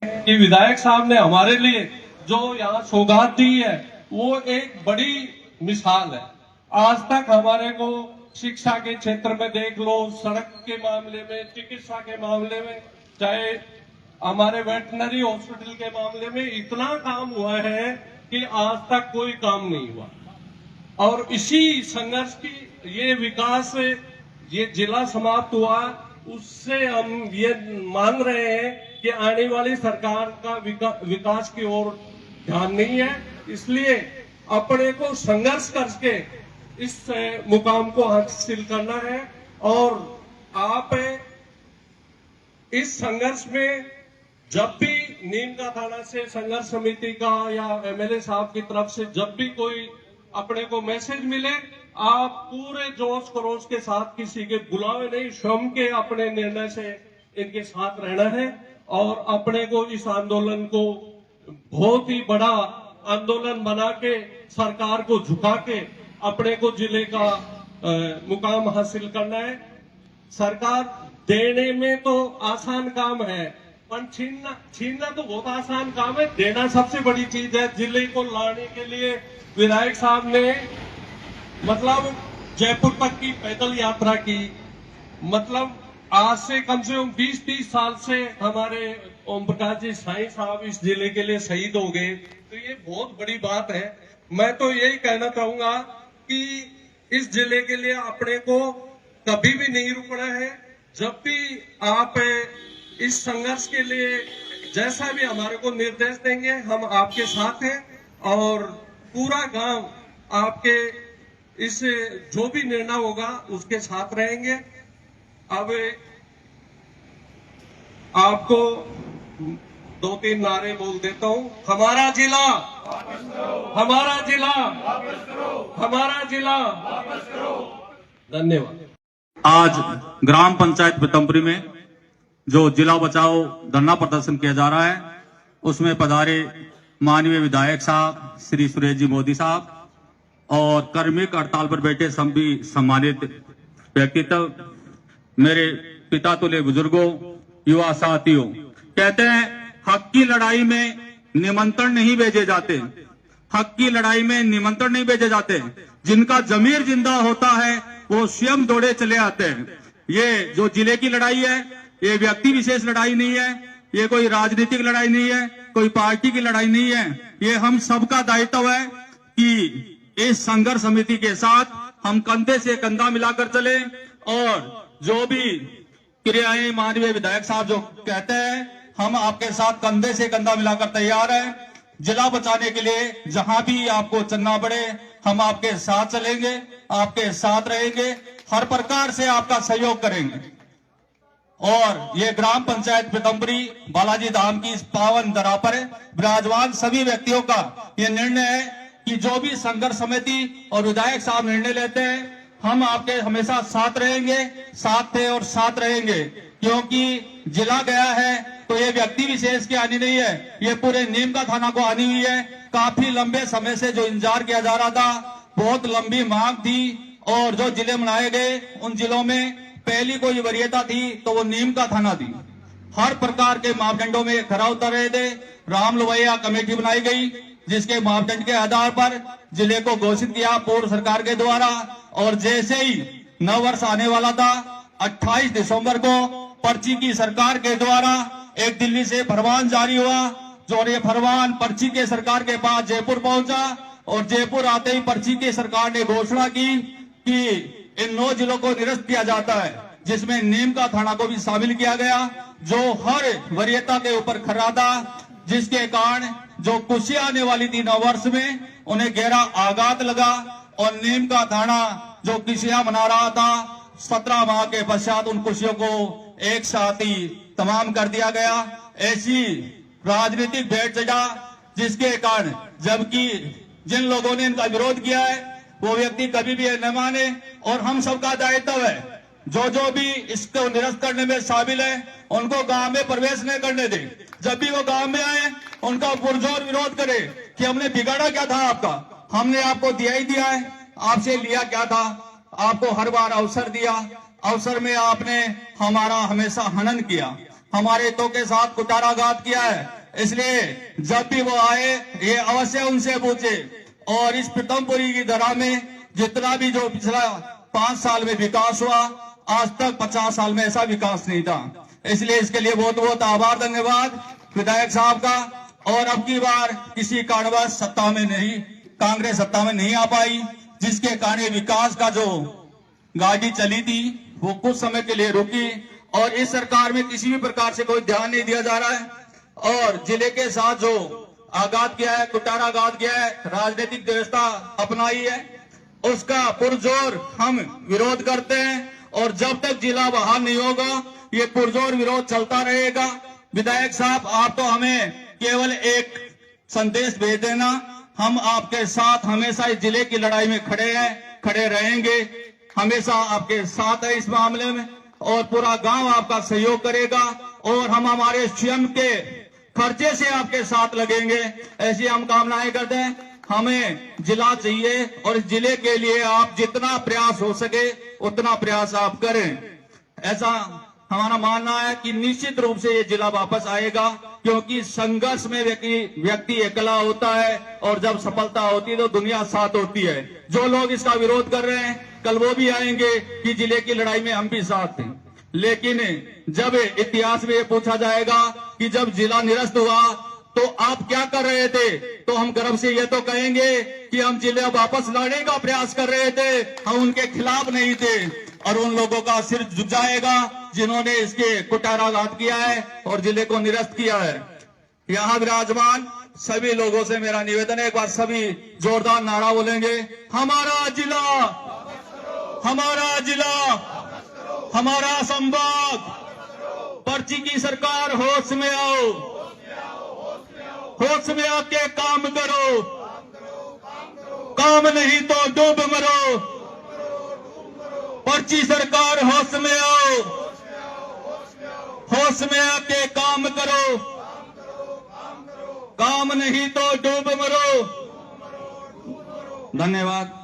कि विधायक साहब ने हमारे लिए जो यहाँ सौगात दी है वो एक बड़ी मिसाल है। आज तक हमारे को शिक्षा के क्षेत्र में देख लो, सड़क के मामले में, चिकित्सा के मामले में, चाहे हमारे वेटनरी हॉस्पिटल के मामले में इतना काम हुआ है कि आज तक कोई काम नहीं हुआ। और इसी संघर्ष की ये विकास, ये जिला समाप्त हुआ, उससे हम ये मान रहे हैं कि आने वाली सरकार का विकास की ओर ध्यान नहीं है। इसलिए अपने को संघर्ष करके इस मुकाम को हासिल करना है। और आप इस संघर्ष में जब भी नीम का थाना से संघर्ष समिति का या एमएलए साहब की तरफ से जब भी कोई अपने को मैसेज मिले, आप पूरे जोश खरोश के साथ, किसी के बुलावे नहीं, स्वयं के अपने निर्णय से इनके साथ रहना है। और अपने को इस आंदोलन को बहुत ही बड़ा आंदोलन बना के, सरकार को झुका के अपने को जिले का मुकाम हासिल करना है। सरकार देने में तो आसान काम है, पर छीनना तो बहुत आसान काम है, देना सबसे बड़ी चीज है। जिले को लाने के लिए विधायक साहब ने मतलब जयपुर तक की पैदल यात्रा की। मतलब आज से कम 20-30 साल से हमारे ओम प्रकाश जी साईं साहब इस जिले के लिए शहीद हो गए, तो ये बहुत बड़ी बात है। मैं तो यही कहना चाहूंगा कि इस जिले के लिए अपने को कभी भी नहीं रुकना है। जब भी आप इस संघर्ष के लिए जैसा भी हमारे को निर्देश देंगे, हम आपके साथ हैं और पूरा गांव आपके इस जो भी निर्णय होगा उसके साथ रहेंगे। अब आपको 2-3 नारे बोल देता हूं। हमारा जिला, हमारा जिला, हमारा जिला। धन्यवाद। आज ग्राम पंचायत पीतमपुरी में जो जिला बचाओ धरना प्रदर्शन किया जा रहा है, उसमें पधारे माननीय विधायक साहब श्री सुरेश जी मोदी साहब और कार्मिक हड़ताल पर बैठे सभी सम्मानित व्यक्तित्व, मेरे पिता तुल्य बुजुर्गों, युवा साथियों। कहते हैं हक की लड़ाई में निमंत्रण नहीं भेजे जाते, हक की लड़ाई में निमंत्रण नहीं भेजे जाते, जिनका जमीर जिंदा होता है वो स्वयं दौड़े चले आते हैं। ये जो जिले की लड़ाई है, ये व्यक्ति विशेष लड़ाई नहीं है, ये कोई राजनीतिक लड़ाई नहीं है, कोई पार्टी की लड़ाई नहीं है। ये हम सबका दायित्व है कि इस संघर्ष समिति के साथ हम कंधे से कंधा मिलाकर चले और जो भी क्रियाएं माननीय विधायक साहब जो कहते हैं, हम आपके साथ कंधे से कंधा मिलाकर तैयार हैं। जिला बचाने के लिए जहां भी आपको चलना पड़े, हम आपके साथ चलेंगे, आपके साथ रहेंगे, हर प्रकार से आपका सहयोग करेंगे। और ये ग्राम पंचायत पीतमपुरी बालाजी धाम की इस पावन धरा पर विराजमान सभी व्यक्तियों का ये निर्णय है कि जो भी संघर्ष समिति और विधायक साहब निर्णय लेते हैं, हम आपके हमेशा साथ रहेंगे, साथ थे और साथ रहेंगे। क्योंकि जिला गया है तो ये व्यक्ति विशेष की आनी नहीं है, ये पूरे नीम का थाना को आनी हुई है। काफी लंबे समय से जो इंतजार किया जा रहा था, बहुत लंबी मांग थी और जो जिले बनाए गए उन जिलों में पहली कोई वरीयता थी तो वो नीम का थाना थी। हर प्रकार के मापदंडों में खरा उतर रहे थे। राम लवैया कमेटी बनाई गई जिसके मापदंड के आधार पर जिले को घोषित किया पूर्व सरकार के द्वारा। और जैसे ही नव वर्ष आने वाला था, 28 दिसंबर को पर्ची की सरकार के द्वारा एक दिल्ली से फरमान जारी हुआ, जो ये फरमान पर्ची के सरकार के पास जयपुर पहुंचा और जयपुर आते ही पर्ची की सरकार ने घोषणा की कि इन 9 जिलों को निरस्त किया जाता है, जिसमें नीम का थाना को भी शामिल किया गया, जो हर वरीयता के ऊपर खरा था, जिसके कारण जो खुशियां आने वाली थी नव वर्ष में, उन्हें गहरा आघात लगा। और नीम का थाना जो खुशियां मना रहा था, 17 माह के पश्चात उन खुशियों को एक साथ ही तमाम कर दिया गया। ऐसी राजनीतिक भेंट चढ़ा जिसके कारण, जबकि जिन लोगों ने इनका विरोध किया है वो व्यक्ति कभी भी न माने। और हम सबका दायित्व है, जो भी इसको निरस्त करने में शामिल है उनको गांव में प्रवेश नहीं करने दें। जब भी वो गांव में आए उनका पुरजोर विरोध करे कि हमने बिगाड़ा क्या था आपका, हमने आपको दिया ही दिया है, आपसे लिया क्या था, आपको हर बार अवसर दिया, अवसर में आपने हमारा हमेशा हनन किया। हमारे हितों के साथ कुटाराघात किया है। इसलिए जब भी वो आए ये अवश्य उनसे पूछे। और इस पीतमपुरी की धरा में जितना भी जो पिछला 5 साल में विकास हुआ, आज तक 50 साल में ऐसा विकास नहीं था। इसलिए इसके लिए बहुत बहुत आभार, धन्यवाद विधायक साहब का। और अब की बार किसी कारणवश सत्ता में नहीं, कांग्रेस सत्ता में नहीं आ पाई, जिसके कारण विकास का जो गाड़ी चली थी वो कुछ समय के लिए रुकी। और इस सरकार में किसी भी प्रकार से कोई ध्यान नहीं दिया जा रहा है। और जिले के साथ जो आघात किया है, कुटाराघात किया है, राजनीतिक व्यवस्था अपनाई है, उसका पुरजोर हम विरोध करते हैं। और जब तक जिला बहाल नहीं होगा ये पुरजोर विरोध चलता रहेगा। विधायक साहब, आप तो हमें केवल एक संदेश भेज देना, हम आपके साथ हमेशा इस जिले की लड़ाई में खड़े हैं, खड़े रहेंगे, हमेशा आपके साथ है इस मामले में। और पूरा गांव आपका सहयोग करेगा और हम हमारे स्वयं के खर्चे से आपके साथ लगेंगे, ऐसी हम कामनाएं करते हैं। हमें जिला चाहिए और इस जिले के लिए आप जितना प्रयास हो सके उतना प्रयास आप करें। ऐसा हमारा मानना है कि निश्चित रूप से ये जिला वापस आएगा, क्योंकि संघर्ष में व्यक्ति अकेला होता है और जब सफलता होती है तो दुनिया साथ होती है। जो लोग इसका विरोध कर रहे हैं कल वो भी आएंगे कि जिले की लड़ाई में हम भी साथ थे। लेकिन जब इतिहास में ये पूछा जाएगा कि जब जिला निरस्त हुआ तो आप क्या कर रहे थे, तो हम गर्व से ये तो कहेंगे कि हम जिले वापस लाने का प्रयास कर रहे थे, हम उनके खिलाफ नहीं थे। और उन लोगों का सिर झुक जाएगा जिन्होंने इसके कुटाराघात किया है और जिले को निरस्त किया है। यहाँ विराजमान सभी लोगों से मेरा निवेदन है, एक बार सभी जोरदार नारा बोलेंगे, हमारा जिला, हमारा जिला, हमारा संभाग, पर्ची की सरकार होश में आओ, होश में आके काम करो, काम नहीं तो डूब मरो। पर्ची सरकार होश में आओ, होश में आके काम करो, काम नहीं तो डूब मरो। धन्यवाद।